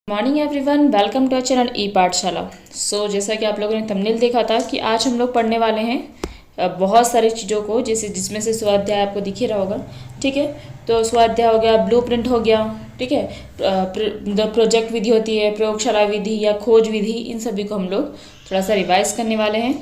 Morning everyone, welcome to our channel e Pathshala. जैसा कि आप लोगों ने थंबनेल देखा था कि आज हम लोग पढ़ने वाले हैं बहुत सारी चीज़ों को, जैसे जिसमें से स्वाध्याय आपको दिख ही रहा होगा। ठीक है, तो स्वाध्याय हो गया, ब्लूप्रिंट हो गया, ठीक है, प्रोजेक्ट विधि होती है, प्रयोगशाला विधि या खोज विधि, इन सभी को हम लोग थोड़ा सा रिवाइज करने वाले हैं।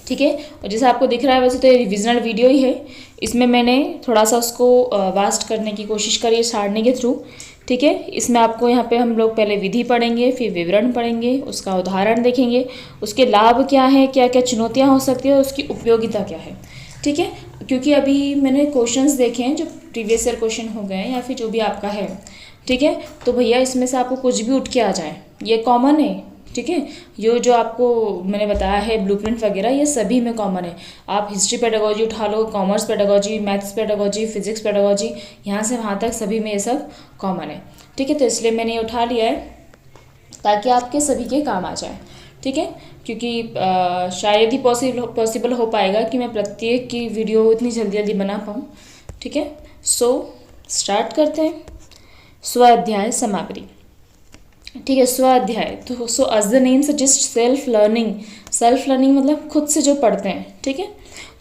ठीक है, और जैसे आपको दिख रहा है वैसे तो ये रिविजनल वीडियो ही है। इसमें मैंने थोड़ा सा उसको वास्ट करने की कोशिश करी है सारणी के थ्रू। ठीक है, इसमें आपको यहाँ पे हम लोग पहले विधि पढ़ेंगे, फिर विवरण पढ़ेंगे, उसका उदाहरण देखेंगे, उसके लाभ क्या है, क्या क्या चुनौतियाँ हो सकती है, उसकी उपयोगिता क्या है। ठीक है, क्योंकि अभी मैंने क्वेश्चंस देखे हैं जो प्रीवियस ईयर क्वेश्चन हो गए हैं या फिर जो भी आपका है। ठीक है, तो भैया इसमें से आपको कुछ भी उठ के आ जाए, ये कॉमन है। ठीक है, ये जो आपको मैंने बताया है ब्लूप्रिंट वगैरह, ये सभी में कॉमन है। आप हिस्ट्री पेडागोजी उठा लो, commerce pedagogy, maths pedagogy, physics pedagogy, यहाँ से वहाँ तक सभी में ये सब कॉमन है। ठीक है, तो इसलिए मैंने ये उठा लिया है ताकि आपके सभी के काम आ जाए। ठीक है, क्योंकि शायद ही पॉसिबल हो पाएगा कि मैं प्रत्येक की वीडियो इतनी जल्दी जल्दी बना पाऊँ। ठीक है, स्टार्ट करते हैं। स्वाध्याय सामग्री। ठीक है, स्वाध्याय तो as the name suggest self learning मतलब खुद से जो पढ़ते हैं। ठीक है,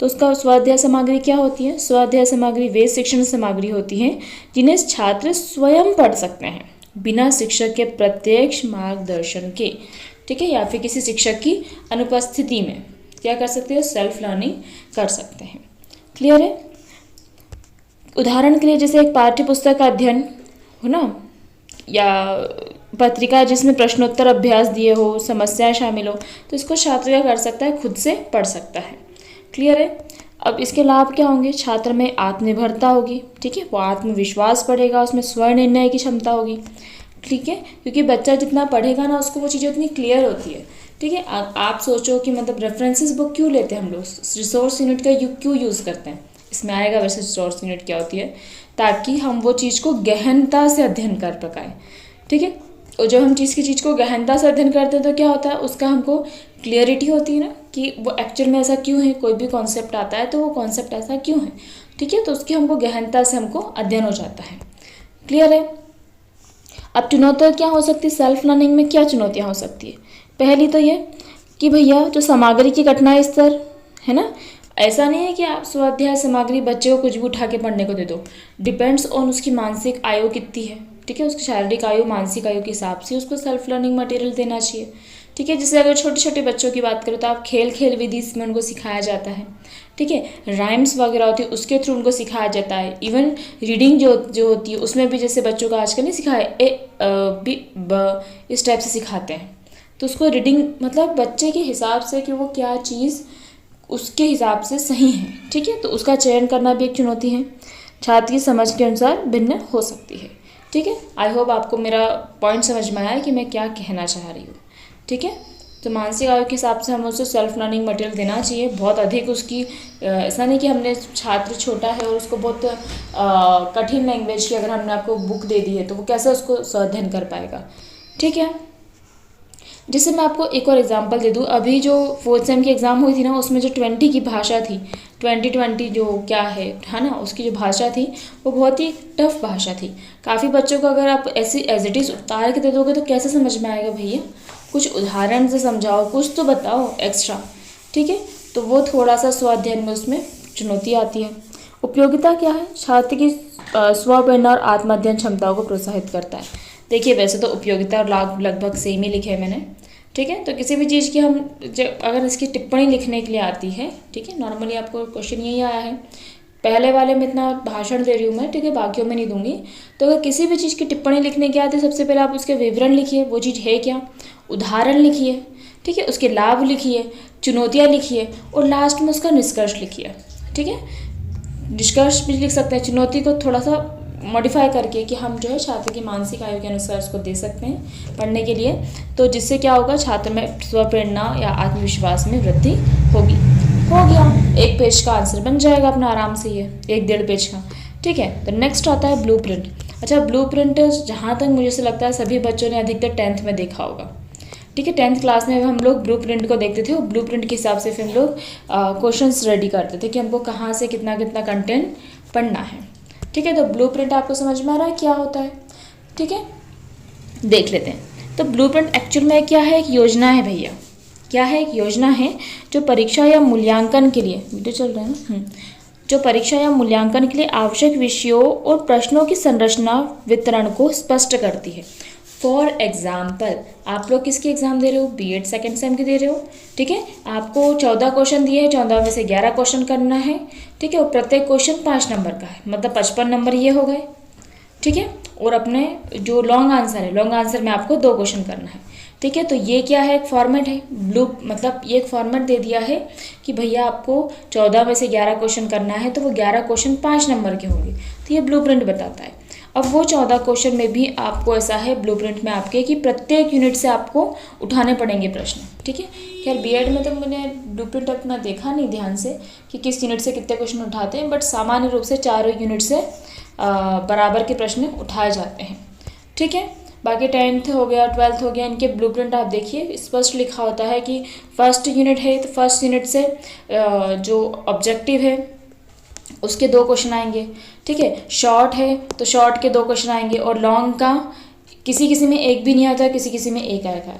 तो उसका स्वाध्याय सामग्री क्या होती है? स्वाध्याय सामग्री वे शिक्षण सामग्री होती है जिन्हें छात्र स्वयं पढ़ सकते हैं बिना शिक्षक के प्रत्यक्ष मार्गदर्शन के। ठीक है, या फिर किसी शिक्षक की अनुपस्थिति में क्या कर सकते हैं? सेल्फ लर्निंग कर सकते हैं। क्लियर है? उदाहरण के लिए जैसे एक पाठ्य पुस्तक का अध्ययन हो ना, या पत्रिका जिसमें प्रश्नोत्तर अभ्यास दिए हो, समस्याएं शामिल हो, तो इसको छात्र क्या कर सकता है? खुद से पढ़ सकता है। क्लियर है? अब इसके लाभ क्या होंगे? छात्र में आत्मनिर्भरता होगी। ठीक है, वो आत्मविश्वास बढ़ेगा, उसमें स्वनिर्णय की क्षमता होगी। ठीक है, क्योंकि बच्चा जितना पढ़ेगा ना, उसको वो चीज़ें उतनी क्लियर होती है। ठीक है, आप सोचो कि मतलब रेफरेंसेस बुक क्यों लेते हैं हम लोग, रिसोर्स यूनिट का क्यों यूज़ करते हैं? इसमें आएगा वैसे रिसोर्स यूनिट क्या होती है, ताकि हम वो चीज़ को गहनता से अध्ययन कर पाएँ। ठीक है, और जब हम चीज़ को गहनता से अध्ययन करते हैं तो क्या होता है, उसका हमको क्लियरिटी होती है ना कि वो एक्चुअल में ऐसा क्यों है। कोई भी कॉन्सेप्ट आता है तो वो कॉन्सेप्ट ऐसा क्यों है। ठीक है, तो उसकी हमको गहनता से हमको अध्ययन हो जाता है। क्लियर है? अब चुनौतियाँ क्या हो सकती है? सेल्फ लर्निंग में क्या चुनौतियाँ हो सकती है? पहली तो ये कि भैया जो सामग्री की कठिनाई स्तर है ना, ऐसा नहीं है कि आप स्वाध्याय सामग्री बच्चे को कुछ भी उठा के पढ़ने को दे दो। डिपेंड्स ऑन उसकी मानसिक आयु कितनी है। ठीक है, उसकी शारीरिक आयु, मानसिक आयु के हिसाब से उसको सेल्फ लर्निंग मटेरियल देना चाहिए। ठीक है, जैसे अगर छोटे छोटे बच्चों की बात करो तो आप खेल विधि में उनको सिखाया जाता है। ठीक है, राइम्स वगैरह होती है उसके थ्रू उनको सिखाया जाता है। इवन रीडिंग जो होती है उसमें भी जैसे बच्चों को आजकल नहीं सिखाया बी ब इस टाइप से सिखाते हैं। तो उसको रीडिंग मतलब बच्चे के हिसाब से कि वो क्या चीज़ उसके हिसाब से सही है। ठीक है, तो उसका चयन करना भी एक चुनौती है, छात्र की समझ के अनुसार भिन्न हो सकती है। ठीक है, आई होप आपको मेरा पॉइंट समझ में आया है कि मैं क्या कहना चाह रही हूँ। ठीक है, तो मानसिक आयु के हिसाब से हमें उसको सेल्फ लर्निंग मटेरियल देना चाहिए। बहुत अधिक उसकी ऐसा नहीं कि हमने छात्र छोटा है और उसको बहुत कठिन लैंग्वेज की अगर हमने आपको बुक दे दी है तो वो कैसे उसको अध्ययन कर पाएगा। ठीक है, जैसे मैं आपको एक और एग्जांपल दे दूँ, अभी जो 4th सेम की एग्ज़ाम हुई थी ना, उसमें जो 20 की भाषा थी, 2020 जो क्या है ना, उसकी जो भाषा थी वो बहुत ही टफ भाषा थी। काफ़ी बच्चों को अगर आप ऐसी एज इट इज़ उतार के दे दोगे तो कैसे समझ में आएगा भैया? कुछ उदाहरण से समझाओ, कुछ तो बताओ एक्स्ट्रा। ठीक है, तो वो थोड़ा सा स्वाध्ययन में उसमें चुनौती आती है। उपयोगिता क्या है? छात्र की स्वप्रेरणा और आत्माध्ययन क्षमताओं को प्रोत्साहित करता है। देखिए, वैसे तो उपयोगिता और लाभ लगभग सेम ही लिखे हैं मैंने। ठीक है, तो किसी भी चीज़ की हम अगर इसकी टिप्पणी लिखने के लिए आती है, ठीक है, नॉर्मली आपको क्वेश्चन यही आया है, पहले वाले में इतना भाषण दे रही हूँ मैं, ठीक है, बाकियों में नहीं दूंगी। तो अगर किसी भी चीज़ की टिप्पणी लिखने की आती है, सबसे पहले आप उसके विवरण लिखिए, वो चीज़ है क्या, उदाहरण लिखिए, ठीक है, उसके लाभ लिखिए, चुनौतियाँ लिखिए और लास्ट में उसका निष्कर्ष लिखिए। ठीक है, निष्कर्ष भी लिख सकते हैं, चुनौती को थोड़ा सा मॉडिफाई करके कि हम जो है छात्र की मानसिक आयु के अनुसार उसको दे सकते हैं पढ़ने के लिए। तो जिससे क्या होगा, छात्र में स्वप्रेरणा या आत्मविश्वास में वृद्धि होगी। हो गया, एक पेज का आंसर बन जाएगा अपना आराम से, ये 1-1.5 पेज का। ठीक है, तो नेक्स्ट आता है ब्लूप्रिंट। अच्छा, ब्लूप्रिंट जहाँ तक मुझे से लगता है सभी बच्चों ने अधिकतर 10th में देखा होगा। ठीक है, 10th क्लास में हम लोग ब्लूप्रिंट को देखते थे और ब्लूप्रिंट के हिसाब से फिर हम लोग क्वेश्चंस रेडी करते थे कि हमको कहाँ से कितना कितना कंटेंट पढ़ना है। ठीक है, तो ब्लूप्रिंट आपको समझ में आ रहा है क्या होता है? ठीक है, देख लेते हैं। तो ब्लूप्रिंट एक्चुअल में क्या है? एक योजना है भैया। क्या है? एक योजना है जो परीक्षा या मूल्यांकन के लिए, वीडियो चल रहा है ना, जो परीक्षा या मूल्यांकन के लिए आवश्यक विषयों और प्रश्नों की संरचना वितरण को स्पष्ट करती है। फॉर एग्जाम्पल, आप लोग किसके एग्जाम दे रहे हो? बीएड सेकेंड सेम के दे रहे हो, ठीक है। आपको 14 क्वेश्चन दिए हैं, 14 में से 11 क्वेश्चन करना है, ठीक है। और प्रत्येक क्वेश्चन 5 नंबर का है, मतलब 55 नंबर ये हो गए, ठीक है। और अपने जो लॉन्ग आंसर है, लॉन्ग आंसर में आपको 2 क्वेश्चन करना है, ठीक है। तो ये क्या है? एक फॉर्मेट है। मतलब ये एक फॉर्मेट दे दिया है कि भैया आपको 14 में से 11 क्वेश्चन करना है, तो वो 11 क्वेश्चन 5 नंबर के होंगे, तो ये ब्लूप्रिंट बताता है। अब वो 14 क्वेश्चन में भी आपको ऐसा है ब्लूप्रिंट में आपके कि प्रत्येक यूनिट से आपको उठाने पड़ेंगे प्रश्न, ठीक है। खैर बीएड में तो मैंने ब्लूप्रिंट अपना देखा नहीं ध्यान से कि किस यूनिट से कितने क्वेश्चन उठाते हैं, बट सामान्य रूप से 4 यूनिट से बराबर के प्रश्न उठाए जाते हैं, ठीक है। बाकी 10th हो गया, 12th हो गया, इनके ब्लूप्रिंट आप देखिए, स्पष्ट लिखा होता है कि फर्स्ट यूनिट है तो फर्स्ट यूनिट से जो ऑब्जेक्टिव है उसके 2 क्वेश्चन आएंगे, ठीक है। शॉर्ट है तो शॉर्ट के 2 क्वेश्चन आएंगे, और लॉन्ग का किसी किसी में एक भी नहीं आता, किसी किसी में एक आएगा,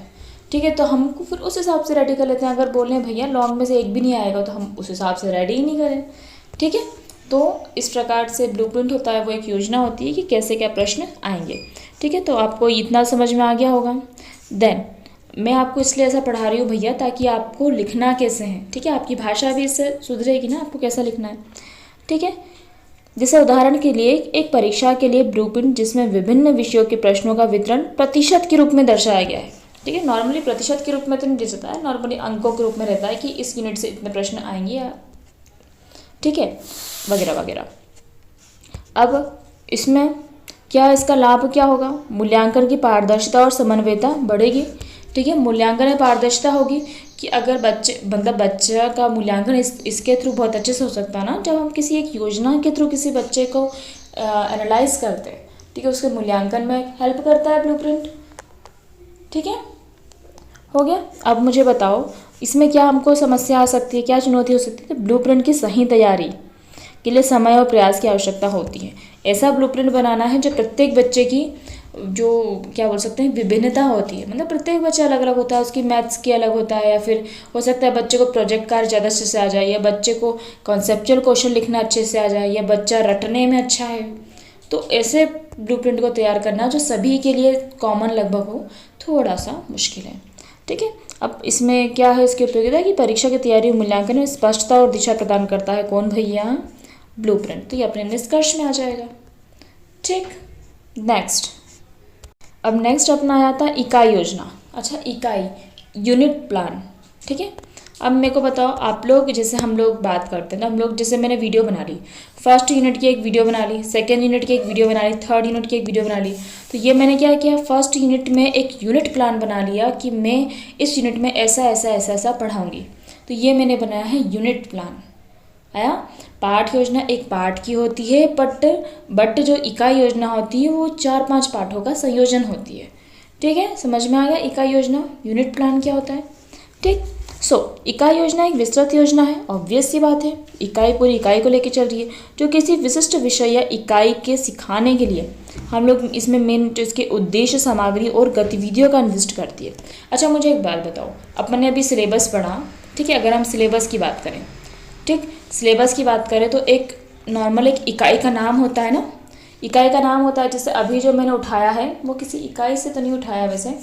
ठीक है। तो हमको फिर उस हिसाब से रेडी कर लेते हैं। अगर बोलें भैया लॉन्ग में से एक भी नहीं आएगा, तो हम उस हिसाब से रेडी ही नहीं करें, ठीक है। तो इस प्रकार से ब्लूप्रिंट होता है, वो एक योजना होती है कि कैसे क्या प्रश्न आएंगे, ठीक है। तो आपको इतना समझ में आ गया होगा। देन मैं आपको इसलिए ऐसा पढ़ा रही हूँ भैया, ताकि आपको लिखना कैसे है, ठीक है। आपकी भाषा भी इससे सुधरेगी ना, आपको कैसा लिखना है, ठीक है। जैसे उदाहरण के लिए एक परीक्षा के लिए ब्लूप्रिंट जिसमें विभिन्न विषयों के प्रश्नों का वितरण प्रतिशत के रूप में दर्शाया गया है, ठीक है। नॉर्मली प्रतिशत के रूप में तो नहीं दे सकता है, नॉर्मली अंकों के रूप में रहता है कि इस यूनिट से इतने प्रश्न आएंगे, या ठीक है, वगैरह वगैरह। अब इसमें क्या इसका लाभ क्या होगा? मूल्यांकन की पारदर्शिता और समन्वयता बढ़ेगी, ठीक है। मूल्यांकन में पारदर्शिता होगी कि अगर बच्चे का मूल्यांकन इसके थ्रू बहुत अच्छे से हो सकता है ना, जब हम किसी एक योजना के थ्रू किसी बच्चे को एनालाइज करते हैं, ठीक है, उसके मूल्यांकन में हेल्प करता है ब्लूप्रिंट, ठीक है। हो गया। अब मुझे बताओ इसमें क्या हमको समस्या आ सकती है, क्या चुनौती हो सकती है? तो ब्लूप्रिंट की सही तैयारी के लिए समय और प्रयास की आवश्यकता होती है। ऐसा ब्लूप्रिंट बनाना है जो प्रत्येक बच्चे की जो क्या बोल सकते हैं विभिन्नता होती है, मतलब प्रत्येक बच्चा अलग अलग होता है, उसकी मैथ्स की अलग होता है, या फिर हो सकता है बच्चे को प्रोजेक्ट कार्य ज़्यादा अच्छे से आ जाए, या बच्चे को कॉन्सेप्चुअल क्वेश्चन लिखना अच्छे से आ जाए, या बच्चा रटने में अच्छा है। तो ऐसे ब्लूप्रिंट को तैयार करना जो सभी के लिए कॉमन लगभग हो, थोड़ा सा मुश्किल है, ठीक है। अब इसमें क्या है इसकी उपयोगिता कि परीक्षा की तैयारी और मूल्यांकन में स्पष्टता और दिशा प्रदान करता है। कौन भैया? ब्लूप्रिंट। तो ये अपने निष्कर्ष में आ जाएगा, ठीक। नेक्स्ट, अब नेक्स्ट अपना आया था इकाई योजना। अच्छा, इकाई यूनिट प्लान, ठीक है। अब मेरे को बताओ, आप लोग जैसे हम लोग बात करते हैं ना, हम लोग जैसे मैंने वीडियो बना ली, फर्स्ट यूनिट की एक वीडियो बना ली, सेकेंड यूनिट की एक वीडियो बना ली, थर्ड यूनिट की एक वीडियो बना ली। तो ये मैंने क्या किया, फर्स्ट यूनिट में एक यूनिट प्लान बना लिया कि मैं इस यूनिट में ऐसा ऐसा ऐसा ऐसा पढ़ाऊँगी। तो ये मैंने बनाया है यूनिट प्लान। आया? पाठ योजना एक पाठ की होती है, बट जो इकाई योजना होती है वो 4-5 पाठों का संयोजन होती है, ठीक है। समझ में आ गया इकाई योजना, यूनिट प्लान क्या होता है, ठीक। इकाई योजना एक विस्तृत योजना है, ऑब्वियस सी बात है। इकाई पूरी इकाई को लेकर चल रही है, जो किसी विशिष्ट विषय या इकाई के सिखाने के लिए हम लोग इसमें मेन जो इसके उद्देश्य, सामग्री और गतिविधियों का निर्दिष्ट करती है। अच्छा, मुझे एक बात बताओ, अपन ने अभी सिलेबस पढ़ा, ठीक है। अगर हम सिलेबस की बात करें, ठीक, सिलेबस की बात करें तो एक नॉर्मल एक इकाई का नाम होता है ना, इकाई का नाम होता है। जैसे अभी जो मैंने उठाया है वो किसी इकाई से तो नहीं उठाया वैसे,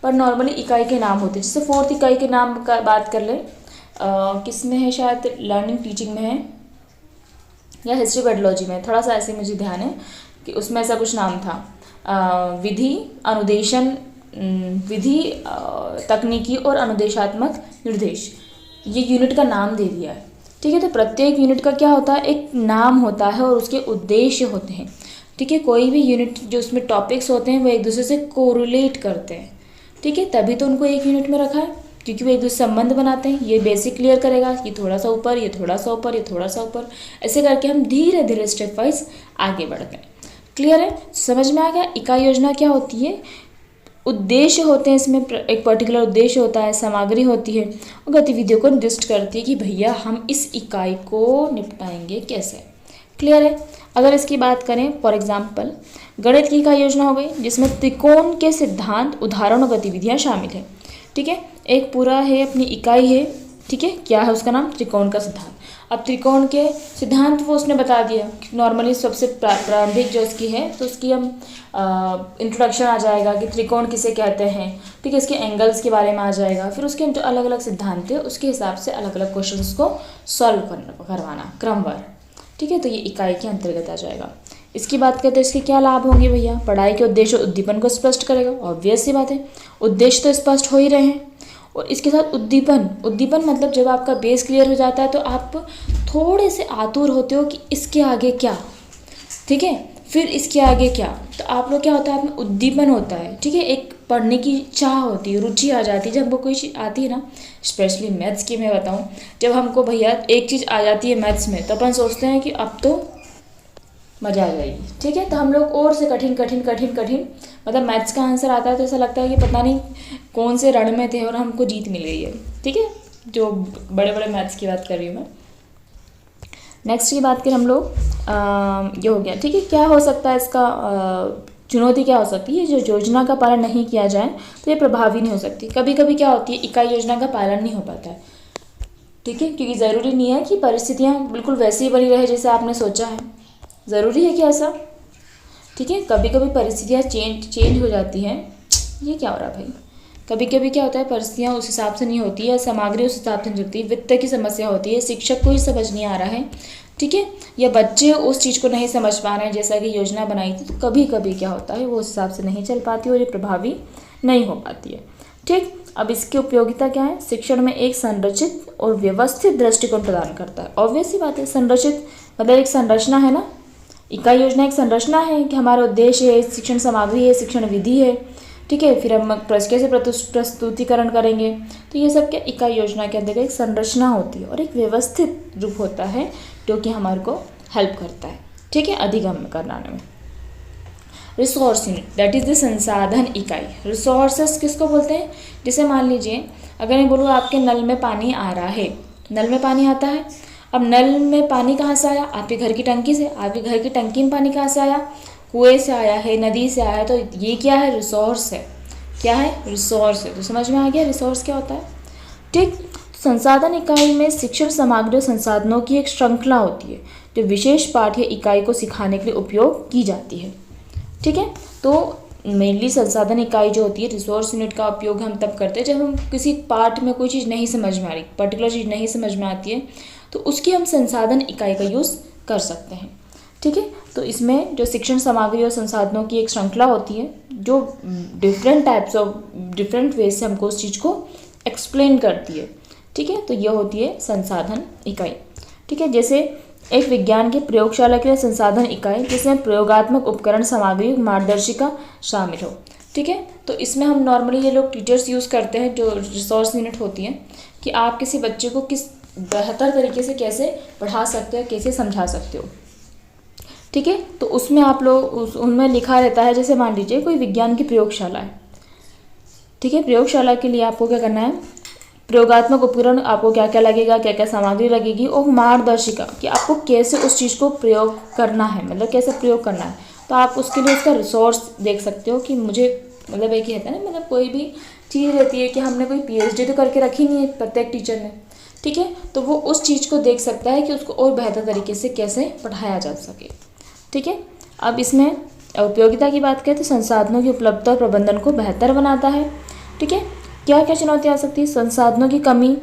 पर नॉर्मली इकाई के नाम होते हैं। जैसे 4th इकाई के नाम का बात कर ले, किस में है, शायद लर्निंग टीचिंग में है या हिस्ट्री पेडोलॉजी में, थोड़ा सा ऐसे मुझे ध्यान है कि उसमें ऐसा कुछ नाम था। विधि अनुदेशन, विधि तकनीकी और अनुदेशात्मक निर्देश, ये यूनिट का नाम दे दिया है, ठीक है। तो प्रत्येक यूनिट का क्या होता है, एक नाम होता है और उसके उद्देश्य होते हैं, ठीक है। कोई भी यूनिट जो उसमें टॉपिक्स होते हैं वो एक दूसरे से कोरिलेट करते हैं, ठीक है, तभी तो उनको एक यूनिट में रखा है, क्योंकि वो एक दूसरे संबंध बनाते हैं। ये बेसिक क्लियर करेगा, ये थोड़ा सा ऊपर, ये थोड़ा सा ऊपर, ये थोड़ा सा ऊपर, ऐसे करके हम धीरे धीरे स्टेप वाइज आगे बढ़ते हैं। क्लियर है? समझ में आ गया इकाई योजना क्या होती है? उद्देश्य होते हैं, इसमें एक पर्टिकुलर उद्देश्य होता है, सामग्री होती है और गतिविधियों को निर्दिष्ट करती है कि भैया हम इस इकाई को निपटाएंगे कैसे। क्लियर है? अगर इसकी बात करें, फॉर एग्जांपल गणित की इकाई योजना हो गई जिसमें त्रिकोण के सिद्धांत, उदाहरण और गतिविधियाँ शामिल है। ठीक है, एक पूरा है अपनी इकाई है। ठीक है, क्या है उसका नाम? त्रिकोण का सिद्धांत। अब त्रिकोण के सिद्धांत वो उसने बता दिया। नॉर्मली सबसे प्रारंभिक जो उसकी है तो उसकी हम इंट्रोडक्शन आ जाएगा कि त्रिकोण किसे कहते हैं। ठीक है, इसके एंगल्स के बारे में आ जाएगा। फिर उसके जो अलग अलग सिद्धांत है उसके हिसाब से अलग अलग क्वेश्चन को सॉल्व करवाना क्रमवार। ठीक है, तो ये इकाई के अंतर्गत आ जाएगा। इसकी बात करते हैं इसके क्या लाभ होंगे भैया? पढ़ाई के उद्देश्य और उद्दीपन को स्पष्ट करेगा। ऑब्वियस सी बात है, उद्देश्य तो स्पष्ट हो ही रहे हैं। और इसके साथ उद्दीपन मतलब जब आपका बेस क्लियर हो जाता है तो आप थोड़े से आतुर होते हो कि इसके आगे क्या। ठीक है, फिर इसके आगे क्या, तो आप लोग क्या होता है, आप में उद्दीपन होता है। ठीक है, एक पढ़ने की चाह होती है, रुचि आ जाती है। जब हमको कोई चीज़ आती है ना, स्पेशली मैथ्स की मैं बताऊँ, जब हमको भैया एक चीज़ आ जाती है मैथ्स में तो अपन सोचते हैं कि अब तो मज़ा आ जाएगी। ठीक है, तो हम लोग और से कठिन मतलब मैथ्स का आंसर आता है तो ऐसा लगता है कि पता नहीं कौन से रण में थे और हमको जीत मिल गई है। ठीक है, जो बड़े बड़े मैथ्स की बात कर रही हूँ मैं। नेक्स्ट की बात करें हम लोग, ये हो गया। ठीक है, क्या हो सकता है इसका चुनौती क्या हो सकती है? जो योजना का पालन नहीं किया जाए तो ये प्रभावी नहीं हो सकती। कभी कभी क्या होती है, इकाई योजना का पालन नहीं हो पाता है। ठीक है, क्योंकि ज़रूरी नहीं है कि परिस्थितियाँ बिल्कुल वैसी ही बनी रहे जैसे आपने सोचा है। ज़रूरी है क्या ऐसा? ठीक है, कभी कभी परिस्थितियाँ चेंज हो जाती हैं। ये क्या हो रहा है भाई? कभी कभी क्या होता है, परिस्थितियाँ उस हिसाब से नहीं होती है, सामग्री उस हिसाब से नहीं होती, वित्त की समस्या होती है, शिक्षक को ही समझ नहीं आ रहा है। ठीक है, या बच्चे उस चीज़ को नहीं समझ पा रहे हैं जैसा कि योजना बनाई थी, तो कभी कभी क्या होता है वो उस हिसाब से नहीं चल पाती और ये प्रभावी नहीं हो पाती है। ठीक, अब इसकी उपयोगिता क्या है? शिक्षण में एक संरचित और व्यवस्थित दृष्टिकोण प्रदान करता है। ऑब्वियस सी बात है, संरचित मतलब एक संरचना है ना। इकाई योजना एक संरचना है कि हमारा उद्देश्य है, शिक्षण सामग्री है, शिक्षण विधि है। ठीक है, फिर हम कैसे प्रस्तुतिकरण करेंगे, तो ये सब क्या इकाई योजना के अंदर एक संरचना होती है और एक व्यवस्थित रूप होता है जो कि हमारे को हेल्प करता है। ठीक है, अधिगम्य कराने में। Resource unit that is the संसाधन इकाई। रिसोर्सेस किसको बोलते हैं? जैसे मान लीजिए अगर मैं बोलूँ आपके नल में पानी आ रहा है, नल में पानी आता है। अब नल में पानी कहाँ से आया? आपके घर की टंकी से। आपके घर की टंकी में पानी कहाँ से आया? कुएं से आया है, नदी से आया है। तो ये क्या है? रिसोर्स है। क्या है? रिसोर्स है। तो समझ में आ गया रिसोर्स क्या होता है। ठीक, संसाधन इकाई में शिक्षण सामग्री और संसाधनों की एक श्रृंखला होती है जो विशेष पाठ या इकाई को सिखाने के लिए उपयोग की जाती है। ठीक है, तो मेनली संसाधन इकाई जो होती है, रिसोर्स यूनिट का उपयोग हम तब करते हैं जब हम किसी पाठ में कोई चीज़ नहीं समझ में आ रही, पर्टिकुलर चीज़ नहीं समझ में आती है, तो उसकी हम संसाधन इकाई का यूज़ कर सकते हैं। ठीक है, तो इसमें जो शिक्षण सामग्री और संसाधनों की एक श्रृंखला होती है जो different types of different way से हमको उस चीज़ को एक्सप्लेन करती है। ठीक है, तो यह होती है संसाधन इकाई। ठीक है, जैसे एक विज्ञान की प्रयोगशाला के लिए संसाधन इकाई जिसमें प्रयोगात्मक उपकरण, सामग्री, मार्गदर्शिका शामिल हो। ठीक है, तो इसमें हम नॉर्मली ये लोग टीचर्स यूज़ करते हैं जो रिसोर्स यूनिट होती है कि आप किसी बच्चे को किस बेहतर तरीके से कैसे पढ़ा सकते हो, कैसे समझा सकते हो। ठीक है, तो उसमें आप लोग उनमें लिखा रहता है, जैसे मान लीजिए कोई विज्ञान की प्रयोगशाला है। ठीक है, प्रयोगशाला के लिए आपको क्या करना है? प्रयोगात्मक उपकरण आपको क्या क्या लगेगा, क्या क्या सामग्री लगेगी, और मार्गदर्शिका कि आपको कैसे उस चीज़ को प्रयोग करना है, मतलब कैसे प्रयोग करना है। तो आप उसके लिए उसका रिसोर्स देख सकते हो कि मुझे मतलब एक ही रहता है ना, मतलब कोई भी चीज़ रहती है कि हमने कोई PhD तो करके रखी नहीं है प्रत्येक टीचर ने। ठीक है, तो वो उस चीज़ को देख सकता है कि उसको और बेहतर तरीके से कैसे पढ़ाया जा सके। ठीक है, अब इसमें उपयोगिता की बात करें तो संसाधनों की उपलब्धता और प्रबंधन को बेहतर बनाता है। ठीक है, क्या क्या चुनौती आ सकती है? संसाधनों की कमी,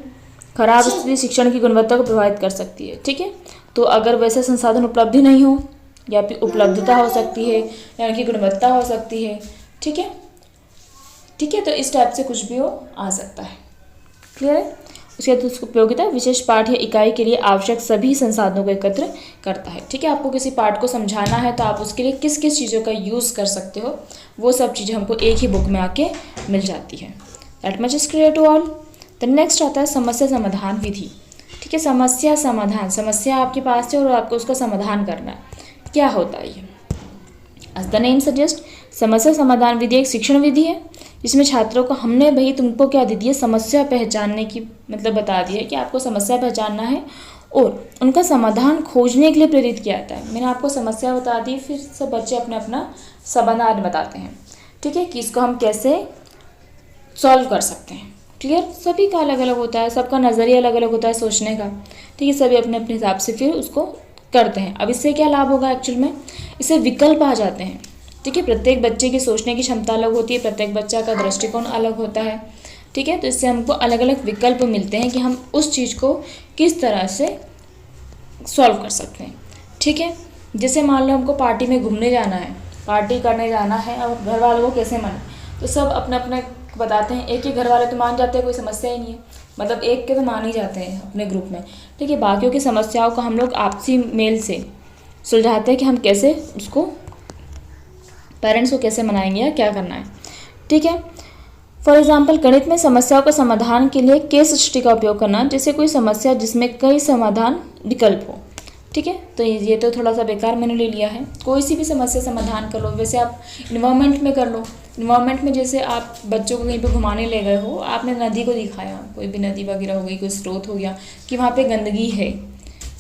खराब स्थिति शिक्षण की गुणवत्ता को प्रभावित कर सकती है। ठीक है, तो अगर वैसे संसाधन उपलब्ध ही नहीं हो या फिर उपलब्धता हो सकती है या उनकी गुणवत्ता हो सकती है। ठीक है, ठीक है, तो इस टाइप से कुछ भी हो आ सकता है। क्लियर है? उसके बाद उसकी उपयोगिता विशेष पाठ या इकाई के लिए आवश्यक सभी संसाधनों को एकत्र करता है। ठीक है, आपको किसी पाठ को समझाना है तो आप उसके लिए किस किस चीज़ों का यूज़ कर सकते हो, वो सब चीज़ें हमको एक ही बुक में आके मिल जाती है। That much is clear to all. The next आता है समस्या समाधान विधि। ठीक है, समस्या समाधान, समस्या आपके पास है और आपको उसका समाधान करना है। क्या होता है ये? एज द नेम सजेस्ट, समस्या समाधान विधि एक शिक्षण विधि है जिसमें छात्रों को हमने भाई तुमको क्या दे दिया, समस्या पहचानने की मतलब बता दिया है कि आपको समस्या पहचानना है और उनका समाधान खोजने के लिए प्रेरित किया जाता है। मैंने आपको समस्या बता दी, फिर सब बच्चे अपना अपना समाधान बताते हैं, ठीक है, कि इसको हम कैसे सॉल्व कर सकते हैं। क्लियर? सभी का अलग अलग होता है, सबका नज़रिया अलग अलग होता है सोचने का, ठीक है, सभी अपने अपने हिसाब से फिर उसको करते हैं। अब इससे क्या लाभ होगा एक्चुअल में, इससे विकल्प आ जाते हैं, ठीक है, प्रत्येक बच्चे की सोचने की क्षमता अलग होती है, प्रत्येक बच्चा का दृष्टिकोण अलग होता है, ठीक है, तो इससे हमको अलग अलग विकल्प मिलते हैं कि हम उस चीज़ को किस तरह से सॉल्व कर सकते हैं, ठीक है। जैसे मान लो हमको पार्टी में घूमने जाना है, पार्टी करने जाना है, अब घर वालों को कैसे माने, तो सब अपने अपने बताते हैं, एक ही घर वाले तो मान जाते हैं, कोई समस्या ही नहीं है, मतलब एक के तो मान ही जाते हैं अपने ग्रुप में, ठीक है। बाकियों की समस्याओं को हम लोग आपसी मेल से सुलझाते हैं कि हम कैसे उसको पेरेंट्स को कैसे मनाएंगे या क्या करना है, ठीक है। फॉर एग्जाम्पल गणित में समस्याओं का समाधान के लिए केस स्टडी का उपयोग करना, जैसे कोई समस्या जिसमें कई समाधान विकल्प हो, ठीक है, तो ये तो थोड़ा सा बेकार मैंने ले लिया है। कोई सी भी समस्या समाधान कर लो, वैसे आप इन्वायरमेंट में कर लो, इन्वायरमेंट में जैसे आप बच्चों को कहीं पे घुमाने ले गए हो, आपने नदी को दिखाया, कोई भी नदी वगैरह हो गई, कोई स्रोत हो गया कि वहाँ पे गंदगी है,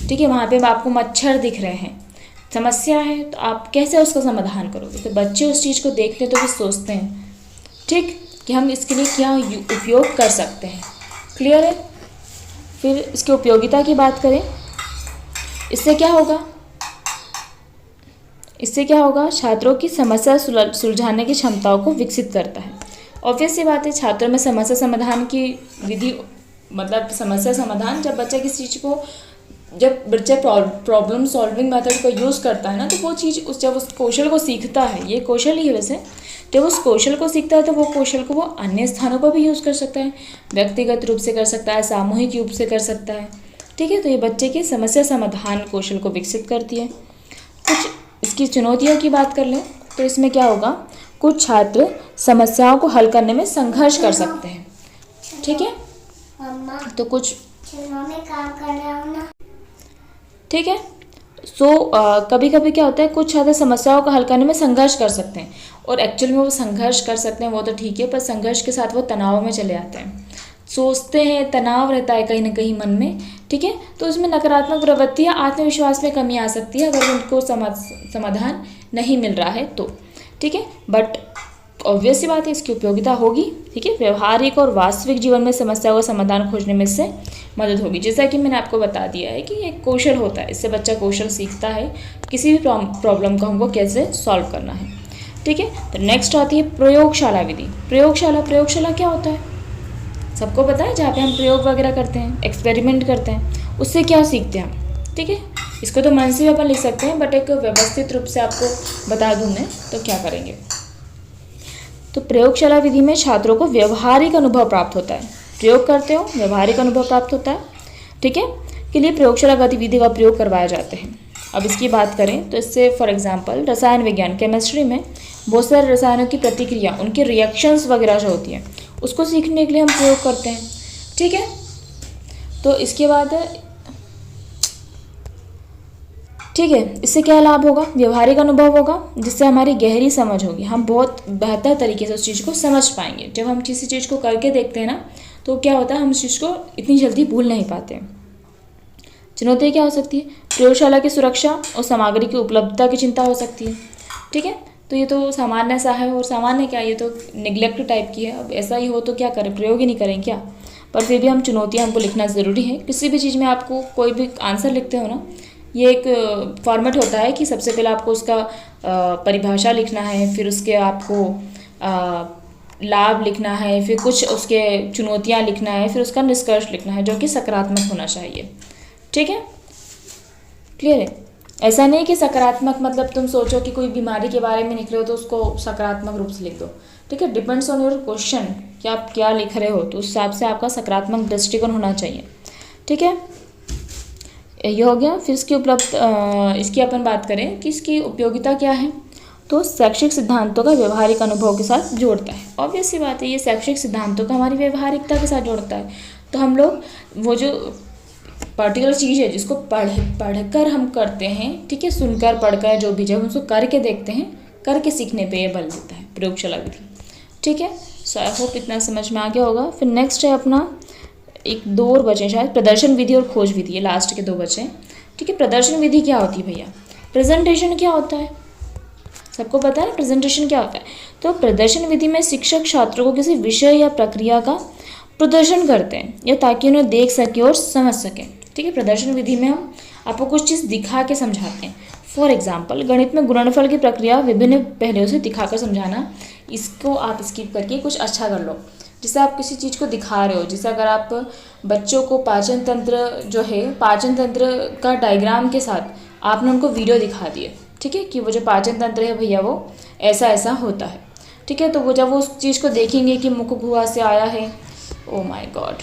ठीक है, वहाँ पे आपको मच्छर दिख रहे हैं, समस्या है, तो आप कैसे उसका समाधान करोगे, तो बच्चे उस चीज़ को देखते हैं तो फिर सोचते हैं, ठीक, कि हम इसके लिए क्या उपयोग कर सकते हैं। क्लियर है? फिर इसकी उपयोगिता की बात करें, इससे क्या होगा, इससे क्या होगा, छात्रों की समस्या सुलझाने की क्षमताओं को विकसित करता है। ऑब्वियस सी बात है, छात्रों में समस्या समाधान की विधि, मतलब समस्या समाधान, जब बच्चा किसी चीज़ को, जब बच्चा प्रॉब्लम सॉल्विंग मेथड का यूज़ करता है ना, तो वो चीज़ जब उस कौशल को सीखता है, ये कौशल ही है वैसे, जब उस कौशल को सीखता है तो वो कौशल को वो अन्य स्थानों पर भी यूज़ कर सकता है, व्यक्तिगत रूप से कर सकता है, सामूहिक रूप से कर सकता है, ठीक है। तो ये बच्चे की समस्या समाधान कौशल को विकसित करती है। कुछ इसकी चुनौतियों की बात कर लें तो इसमें क्या होगा, कुछ छात्र समस्याओं को हल करने में संघर्ष कर सकते हैं, ठीक है, तो कुछ ठीक है। कभी कभी क्या होता है, कुछ छात्र समस्याओं को हल करने में संघर्ष कर सकते हैं, और एक्चुअल में वो संघर्ष कर सकते हैं वो तो ठीक है, पर संघर्ष के साथ वो तनाव में चले आते हैं, सोचते हैं, तनाव रहता है कहीं ना कहीं मन में, ठीक है, तो उसमें नकारात्मक प्रवृत्ति या आत्मविश्वास में कमी आ सकती है अगर उनको समाधान नहीं मिल रहा है तो, ठीक है। बट ऑब्वियस सी बात है, इसकी उपयोगिता होगी, ठीक है, व्यवहारिक और वास्तविक जीवन में समस्याओं का समाधान खोजने में इससे मदद होगी। जैसा कि मैंने आपको बता दिया है कि एक कौशल होता है, इससे बच्चा कौशल सीखता है किसी भी प्रॉब्लम को हमको कैसे सॉल्व करना है, ठीक है। तो नेक्स्ट आती है प्रयोगशाला विधि। प्रयोगशाला क्या होता है, सबको पता है, जहाँ पे हम प्रयोग वगैरह करते हैं, एक्सपेरिमेंट करते हैं, उससे क्या सीखते हैं हम, ठीक है। इसको तो मन से भी अपन लिख सकते हैं, बट एक व्यवस्थित रूप से आपको बता दूँ मैं तो क्या करेंगे। तो प्रयोगशाला विधि में छात्रों को व्यवहारिक अनुभव प्राप्त होता है, प्रयोग करते हो व्यवहारिक अनुभव प्राप्त होता है, ठीक है, के लिए प्रयोगशाला गतिविधि का प्रयोग करवाए जाते हैं। अब इसकी बात करें तो इससे फॉर एग्जांपल रसायन विज्ञान, केमिस्ट्री में बहुत सारे रसायनों की प्रतिक्रिया, उनकी रिएक्शंस वगैरह जो होती हैं, उसको सीखने के लिए हम प्रयोग करते हैं, ठीक है। तो इसके बाद ठीक है, इससे क्या लाभ होगा, व्यवहारिक अनुभव होगा, जिससे हमारी गहरी समझ होगी, हम बहुत बेहतर तरीके से उस चीज़ को समझ पाएंगे। जब हम किसी चीज़ को करके देखते हैं ना, तो क्या होता है, हम उस चीज़ को इतनी जल्दी भूल नहीं पाते हैं। चुनौती क्या हो सकती है, प्रयोगशाला की सुरक्षा और सामग्री की उपलब्धता की चिंता हो सकती है, ठीक है। तो ये तो सामान्य सा है, और सामान्य क्या, ये तो निगलेक्ट टाइप की है। अब ऐसा ही हो तो क्या करें, प्रयोग ही नहीं करें क्या, पर फिर भी हम चुनौतियाँ हमको लिखना ज़रूरी है। किसी भी चीज़ में आपको कोई भी आंसर लिखते हो ना, ये एक फॉर्मेट होता है कि सबसे पहले आपको उसका परिभाषा लिखना है, फिर उसके आपको लाभ लिखना है, फिर कुछ उसके चुनौतियाँ लिखना है, फिर उसका निष्कर्ष लिखना है जो कि सकारात्मक होना चाहिए, ठीक है। क्लियर है? ऐसा नहीं कि सकारात्मक मतलब तुम सोचो कि कोई बीमारी के बारे में लिख रहे हो तो उसको सकारात्मक रूप से लिख दो, ठीक है। डिपेंड्स ऑन योर क्वेश्चन कि आप क्या लिख रहे हो, तो उस हिसाब से आपका सकारात्मक दृष्टिकोण होना चाहिए, ठीक है। ये हो गया। फिर इसकी अपन बात करें कि इसकी उपयोगिता क्या है, तो शैक्षिक सिद्धांतों का व्यवहारिक अनुभव के साथ जोड़ता है। ऑब्वियस सी बात है, ये शैक्षिक सिद्धांतों का हमारी व्यवहारिकता के साथ जोड़ता है। तो हम लोग वो जो पर्टिकुलर चीज़ है जिसको पढ़कर हम करते हैं, ठीक है, सुनकर पढ़कर जो भी, जब उसको करके देखते हैं, करके सीखने पे ये बल देता है प्रयोगशाला विधि, ठीक है। सो आई होप इतना समझ में आ गया होगा। फिर नेक्स्ट है अपना, एक दो और बचे शायद, प्रदर्शन विधि और खोज विधि, ये लास्ट के दो बचे, ठीक है। प्रदर्शन विधि क्या होती है भैया, प्रेजेंटेशन क्या होता है, सबको पता है ना प्रेजेंटेशन क्या होता है। तो प्रदर्शन विधि में शिक्षक छात्रों को किसी विषय या प्रक्रिया का प्रदर्शन करते हैं या ताकि उन्हें देख सके और समझ सकें। ठीक है, प्रदर्शन विधि में हम आपको कुछ चीज़ दिखा के समझाते हैं। फॉर एग्जाम्पल, गणित में गुणनफल की प्रक्रिया विभिन्न पहलुओं से दिखाकर समझाना, इसको आप स्किप करके कुछ अच्छा कर लो। जैसे आप किसी चीज़ को दिखा रहे हो, जैसे अगर आप बच्चों को पाचन तंत्र जो है, पाचन तंत्र का डायग्राम के साथ आपने उनको वीडियो दिखा दिए, ठीक है, कि वो जो पाचन तंत्र है भैया वो ऐसा ऐसा होता है। ठीक है, तो वो जब वो उस चीज़ को देखेंगे कि मुख गुहा से आया है, ओ माय गॉड,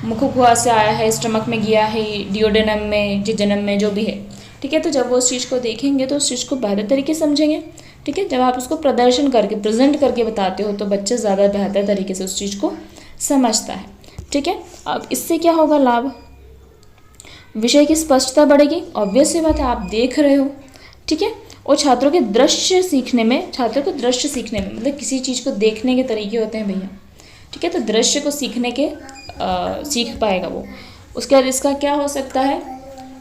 मुख गुहा से आया है, स्टमक में गया है, डिओडेनम में, जिजनम में, जो भी है। ठीक है, तो जब वो उस चीज़ को देखेंगे तो उस चीज़ को बेहतर तरीके से समझेंगे। ठीक है, जब आप उसको प्रदर्शन करके प्रेजेंट करके बताते हो तो बच्चा ज़्यादा बेहतर तरीके से उस चीज़ को समझता है। ठीक है, अब इससे क्या होगा लाभ, विषय की स्पष्टता बढ़ेगी, ऑब्वियस सी बात है, आप देख रहे हो। ठीक है, और छात्रों के दृश्य सीखने में, छात्रों को दृश्य सीखने में मतलब किसी चीज़ को देखने के तरीके होते हैं भैया। ठीक है, तो दृश्य को सीखने के सीख पाएगा वो। उसके बाद इसका क्या हो सकता है,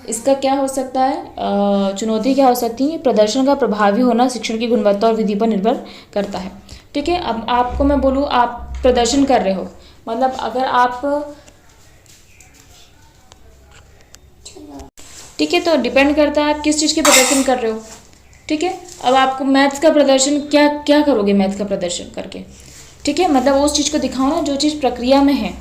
इसका क्या हो सकता है, चुनौती क्या हो सकती है, प्रदर्शन का प्रभावी होना शिक्षण की गुणवत्ता और विधि पर निर्भर करता है। ठीक है, अब आपको मैं बोलूँ आप प्रदर्शन कर रहे हो, मतलब अगर आप, ठीक है, तो डिपेंड करता है आप किस चीज़ के प्रदर्शन कर रहे हो। ठीक है, अब आपको मैथ्स का प्रदर्शन क्या क्या करोगे मैथ्स का प्रदर्शन करके। ठीक है, मतलब उस चीज़ को दिखाओ ना जो चीज़ प्रक्रिया में है।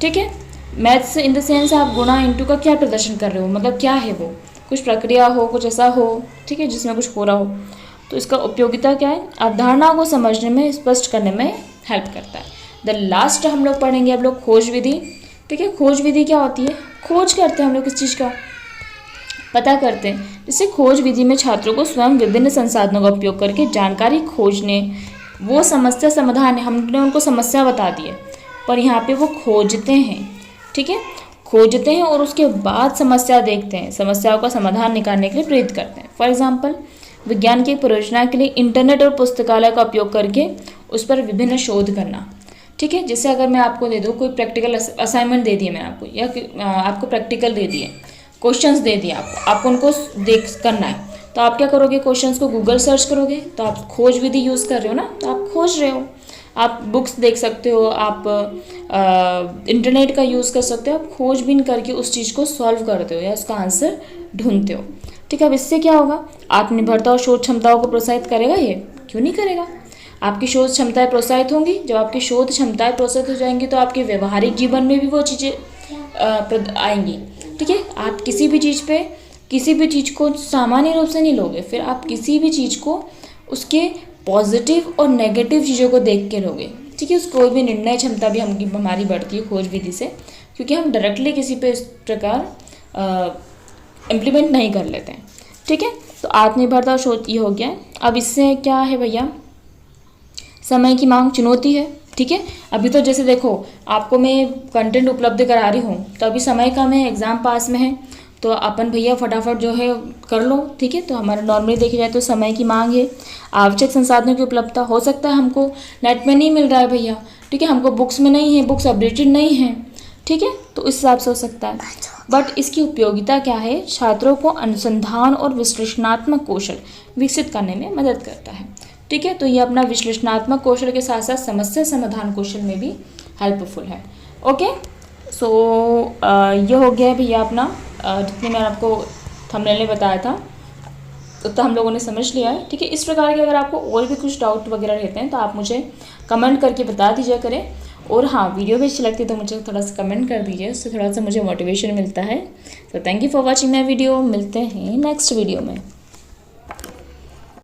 ठीक है, मैथ्स इन द सेंस आप गुणा इंटू का क्या प्रदर्शन कर रहे हो, मतलब क्या है वो, कुछ प्रक्रिया हो, कुछ ऐसा हो, ठीक है, जिसमें कुछ हो रहा हो। तो इसका उपयोगिता क्या है, अवधारणा को समझने में, स्पष्ट करने में हेल्प करता है। द लास्ट हम लोग पढ़ेंगे अब लोग खोज विधि। ठीक है, खोज विधि क्या होती है, खोज करते हैं हम लोग किस चीज़ का, पता करते हैं। जैसे खोज विधि में छात्रों को स्वयं विभिन्न संसाधनों का उपयोग करके जानकारी खोजने, वो समस्या समाधान, हमने उनको समस्या बता दी है पर यहाँ पे वो खोजते हैं। ठीक है, खोजते हैं और उसके बाद समस्या देखते हैं, समस्याओं का समाधान निकालने के लिए प्रेरित करते हैं। फॉर एग्जांपल, विज्ञान की परियोजना के लिए इंटरनेट और पुस्तकालय का उपयोग करके उस पर विभिन्न शोध करना। ठीक है, जैसे अगर मैं आपको दे दूँ कोई प्रैक्टिकल असाइनमेंट दे दिए मैंने आपको, या आपको प्रैक्टिकल दे दिए, क्वेश्चंस दे दिए आपको उनको देख करना है, तो आप क्या करोगे, क्वेश्चंस को गूगल सर्च करोगे। तो आप खोज विधि यूज़ कर रहे हो ना, तो आप खोज रहे हो, आप बुक्स देख सकते हो, आप इंटरनेट का यूज़ कर सकते हो, आप खोजबीन करके उस चीज़ को सॉल्व करते हो या उसका आंसर ढूंढते हो। ठीक है, अब इससे क्या होगा, आत्मनिर्भरता और शोध क्षमताओं को प्रोत्साहित करेगा ये, क्यों नहीं करेगा। आपकी शोध क्षमताएं प्रोत्साहित होंगी, जब आपकी शोध क्षमताएं प्रोत्साहित हो जाएंगी तो आपके व्यवहारिक जीवन में भी वो चीज़ें आएंगी। ठीक है, आप किसी भी चीज़ को सामान्य रूप से नहीं लोगे, फिर आप किसी भी चीज़ को उसके पॉजिटिव और नेगेटिव चीज़ों को देख के लोगे। ठीक है, कोई भी निर्णय क्षमता भी हमारी बढ़ती है खोज विधि से, क्योंकि हम डायरेक्टली किसी पे इस प्रकार इम्प्लीमेंट नहीं कर लेते हैं। ठीक है, तो आत्मनिर्भरता और शोध ये हो गया है। अब इससे क्या है भैया, समय की मांग चुनौती है। ठीक है, अभी तो जैसे देखो आपको मैं कंटेंट उपलब्ध करा रही हूँ, तो अभी समय कम है, एग्ज़ाम पास में है, तो अपन भैया फटाफट जो है कर लो। ठीक है, तो हमारा नॉर्मली देखी जाए तो समय की मांग है, आवश्यक संसाधनों की उपलब्धता, हो सकता है हमको नेट में नहीं मिल रहा है भैया, ठीक है, हमको बुक्स में नहीं है, बुक्स अपडेटेड नहीं है, ठीक है, तो इस हिसाब से हो सकता है। बट इसकी उपयोगिता क्या है, छात्रों को अनुसंधान और विश्लेषणात्मक कौशल विकसित करने में मदद करता है। ठीक है, तो ये अपना विश्लेषणात्मक कौशल के साथ साथ समस्या समाधान कौशल में भी हेल्पफुल है। ओके, सो ये हो गया भैया अपना जितने मैंने आपको थंबनेल में बताया था तो हम लोगों ने समझ लिया है। ठीक है, इस प्रकार के अगर आपको और भी कुछ डाउट वगैरह रहते हैं तो आप मुझे कमेंट करके बता दीजिए करें। और हाँ, वीडियो भी अच्छी लगती है तो मुझे थोड़ा सा कमेंट कर दीजिए, उससे थोड़ा सा मुझे मोटिवेशन मिलता है। तो thank you for watching my video, मिलते हैं नेक्स्ट वीडियो में।